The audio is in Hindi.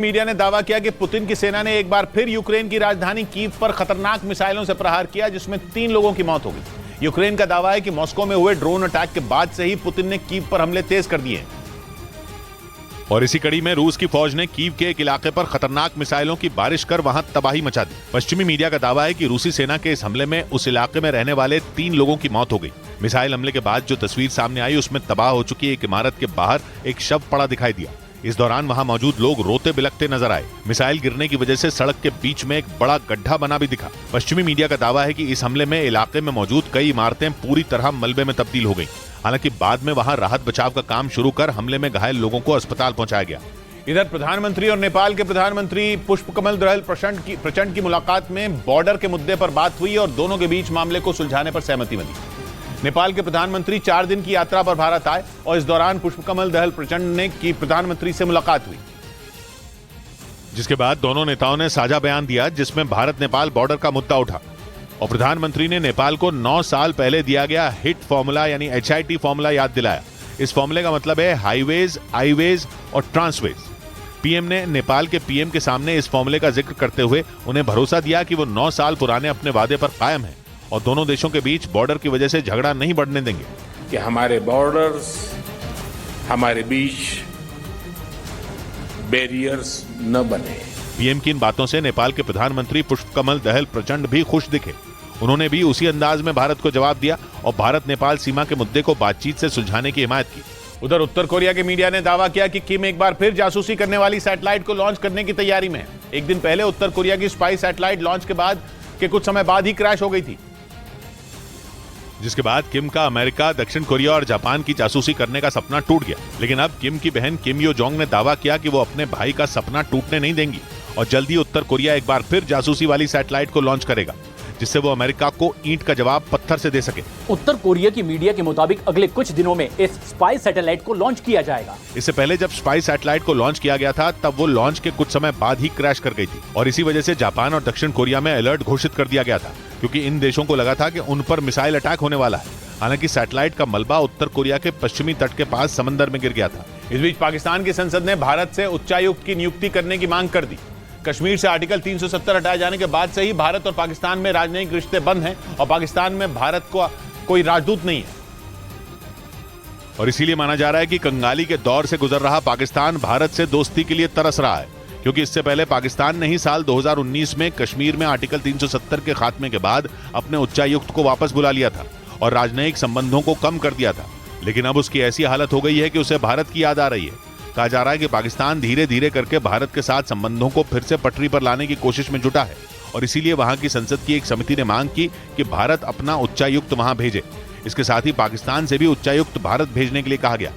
मीडिया ने दावा किया कि पुतिन की सेना ने एक बार फिर यूक्रेन की राजधानी कीव पर खतरनाक मिसाइलों से प्रहार किया, जिसमें 3 लोगों की मौत हो गई। यूक्रेन का दावा है कि मॉस्को में हुए ड्रोन अटैक के बाद से ही पुतिन ने कीव पर हमले तेज कर दिए। और इसी कड़ी में रूस की फौज ने कीव के एक इलाके पर खतरनाक मिसाइलों की बारिश कर वहां तबाही मचा दी। पश्चिमी मीडिया का दावा है कि रूसी सेना के इस हमले में उस इलाके में रहने वाले 3 लोगों की मौत हो गई। मिसाइल हमले के बाद जो तस्वीर सामने आई उसमें तबाह हो चुकी एक इमारत के बाहर एक शव पड़ा दिखाई दिया। इस दौरान वहां मौजूद लोग रोते बिलखते नजर आए। मिसाइल गिरने की वजह से सड़क के बीच में एक बड़ा गड्ढा बना भी दिखा। पश्चिमी मीडिया का दावा है कि इस हमले में इलाके में मौजूद कई इमारतें पूरी तरह मलबे में तब्दील हो गई। हालांकि बाद में वहां राहत बचाव का काम शुरू कर हमले में घायल लोगों को अस्पताल पहुंचाया गया। इधर प्रधानमंत्री और नेपाल के प्रधानमंत्री पुष्पकमल दहल प्रचंड की मुलाकात में बॉर्डर के मुद्दे पर बात हुई और दोनों के बीच मामले को सुलझाने पर सहमति बनी। नेपाल के प्रधानमंत्री 4 दिन की यात्रा पर भारत आए और इस दौरान पुष्पकमल दहल प्रचंड ने की प्रधानमंत्री से मुलाकात हुई, जिसके बाद दोनों नेताओं ने साझा बयान दिया जिसमें भारत नेपाल बॉर्डर का मुद्दा उठा। और प्रधानमंत्री ने नेपाल को 9 साल पहले दिया गया हिट फॉर्मूला यानी HIT फॉर्मूला याद दिलाया। इस फॉर्मूले का मतलब है हाईवेज, आईवेज और ट्रांसवेज। पीएम ने नेपाल के पीएम के सामने इस फॉर्मूले का जिक्र करते हुए उन्हें भरोसा दिया कि वो 9 साल पुराने अपने वादे पर कायम है और दोनों देशों के बीच बॉर्डर की वजह से झगड़ा नहीं बढ़ने देंगे। कि हमारे बॉर्डर्स, हमारे बीच बैरियर्स न बने। पीएम की इन बातों से नेपाल के प्रधानमंत्री पुष्पकमल दहल प्रचंड भी खुश दिखे। उन्होंने भी उसी अंदाज में भारत को जवाब दिया और भारत नेपाल सीमा के मुद्दे को बातचीत से सुलझाने की हिमायत की। उधर उत्तर कोरिया के मीडिया ने दावा किया कि किम एक बार फिर जासूसी करने वाली सैटेलाइट को लॉन्च करने की तैयारी में है। एक दिन पहले उत्तर कोरिया की स्पाई सैटेलाइट लॉन्च के बाद के कुछ समय बाद ही क्रैश हो गई थी, जिसके बाद किम का अमेरिका, दक्षिण कोरिया और जापान की जासूसी करने का सपना टूट गया। लेकिन अब किम की बहन किम यो जोंग ने दावा किया कि वो अपने भाई का सपना टूटने नहीं देंगी और जल्दी उत्तर कोरिया एक बार फिर जासूसी वाली सैटेलाइट को लॉन्च करेगा, जिससे वो अमेरिका को ईंट का जवाब पत्थर से दे सके। उत्तर कोरिया की मीडिया के मुताबिक अगले कुछ दिनों में इस स्पाई सैटेलाइट को लॉन्च किया जाएगा। इससे पहले जब स्पाई सैटेलाइट को लॉन्च किया गया था तब वो लॉन्च के कुछ समय बाद ही क्रैश कर गई थी और इसी वजह से जापान और दक्षिण कोरिया में अलर्ट घोषित कर दिया गया था, क्योंकि इन देशों को लगा था कि उन पर मिसाइल अटैक होने वाला है। हालांकि सैटेलाइट का मलबा उत्तर कोरिया के पश्चिमी तट के पास समंदर में गिर गया था। इस बीच पाकिस्तान की संसद ने भारत से उच्चायुक्त की नियुक्ति करने की मांग कर दी। कश्मीर से आर्टिकल 370 हटाए जाने के बाद से ही भारत और पाकिस्तान में राजनयिक रिश्ते बंद हैं और पाकिस्तान में भारत को कोई राजदूत नहीं है। और इसीलिए माना जा रहा है कि कंगाली के दौर से गुजर रहा पाकिस्तान भारत से दोस्ती के लिए तरस रहा है, क्योंकि इससे पहले पाकिस्तान ने ही साल 2019 में कश्मीर में आर्टिकल 370 के खात्मे के बाद अपने उच्चायुक्त को वापस बुला लिया था और राजनयिक संबंधों को कम कर दिया था। लेकिन अब उसकी ऐसी हालत हो गई है कि उसे भारत की याद आ रही है। कहा जा रहा है कि पाकिस्तान धीरे धीरे करके भारत के साथ संबंधों को फिर से पटरी पर लाने की कोशिश में जुटा है और इसीलिए वहां की संसद की एक समिति ने मांग की कि भारत अपना उच्चायुक्त वहां भेजे। इसके साथ ही पाकिस्तान से भी उच्चायुक्त भारत भेजने के लिए कहा गया।